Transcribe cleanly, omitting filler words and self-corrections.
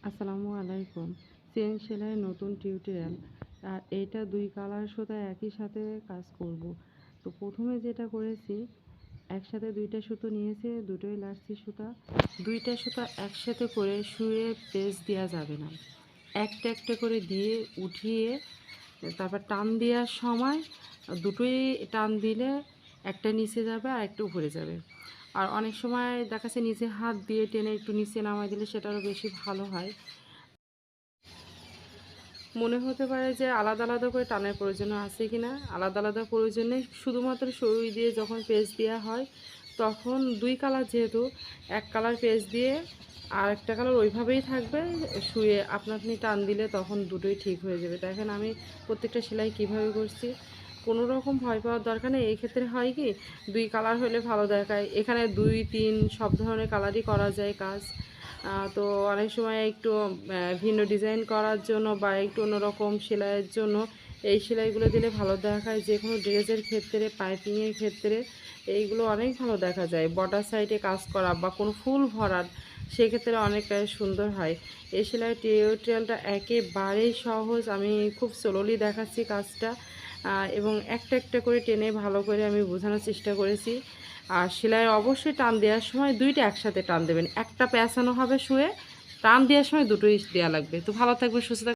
আসসালামু আলাইকুম। চেন সেলাইয়ের নতুন টিউটোরিয়াল। আর এইটা 2 কালার সুতা একই সাথে কাজ করব। তো প্রথমে যেটা করেছি, একসাথে 2টা সুতো নিয়েছি, দুটোই লাটছি সুতা। 2টা সুতা একসাথে করে শুয়ে পেঁচ দেওয়া যাবে না, একটা একটা করে দিয়ে উঠিয়ে তারপর টান দেওয়ার সময় দুটোই টান দিলে একটা নিচে যাবে আর একটা উপরে যাবে। আর অনেক সময় দেখা যাচ্ছে নিচে হাত দিয়ে টেনে একটু নিচে নামাই দিলে সেটা আরও বেশি ভালো হয়। মনে হতে পারে যে আলাদা আলাদা করে টানের প্রয়োজন আছে কি না। আলাদা আলাদা প্রয়োজন নেই, শুধুমাত্র সুই দিয়ে যখন পেঁচ দেওয়া হয় তখন 2 কালার, যেহেতু এক কালার পেঁচ দিয়ে আর একটা কালার ওইভাবেই থাকবে, শুয়ে আপনা আপনি টান দিলে তখন দুটোই ঠিক হয়ে যাবে। দেখেন আমি প্রত্যেকটা সেলাই কিভাবে করছি, কোনো রকম ভয় পাওয়ার দরকার নেই। এই ক্ষেত্রে হয় কি, 2 কালার হলে ভালো দেখায়, এখানে 2 3 সব ধরনের কালারই করা যায় কাজ। তো অনেক সময় একটু ভিন্ন ডিজাইন করার জন্য বা একটু অন্যরকম সেলাইয়ের জন্য এই সেলাইগুলো দিলে ভালো দেখায়। যে কোনো ড্রেসের ক্ষেত্রে, পাইপিংয়ের ক্ষেত্রে এইগুলো অনেক ভালো দেখা যায়। বর্ডার সাইডে কাজ করা বা কোনো ফুল ভরার, সেক্ষেত্রে অনেকটা সুন্দর হয়। এই সেলাই টিউটোরিয়ালটা একেবারেই সহজ, আমি খুব স্লোলি দেখাচ্ছি কাজটা, এবং একটা একটা করে টেনে ভালো করে আমি বোঝানোর চেষ্টা করেছি। আর সেলাইয়ের অবশ্যই টান দেওয়ার সময় 2টা একসাথে টান দেবেন, একটা পেঁচানো হবে শুয়ে, টান দেওয়ার সময় দুটোই দেওয়া লাগবে। তো ভালো থাকবে, সুস্থ থাকবে।